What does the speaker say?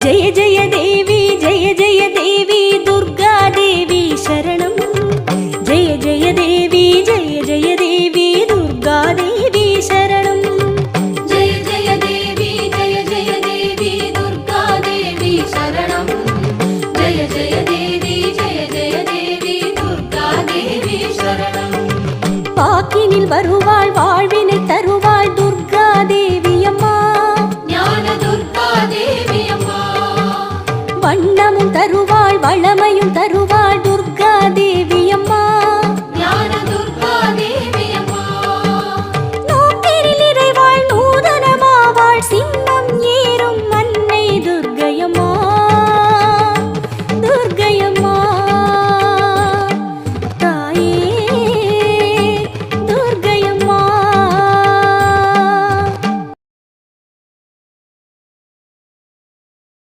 ஜெய ஜெய தேவி துர்கா தேவி சரணம். ஜெய ஜெய தேவி துர்கா தேவி சரணம். ஜெய ஜெய தேவி துர்கா தேவி சரணம். ஜெய ஜெய தேவி துர்கா தேவி சரணம். பாக்கினில் வருவாள் வாழ்வினை தருவாள் துர்கா தேவி அம்மா. ஞான துர்கா தேவி அம்மா. வண்ணமும் தருவாள் வளமையும்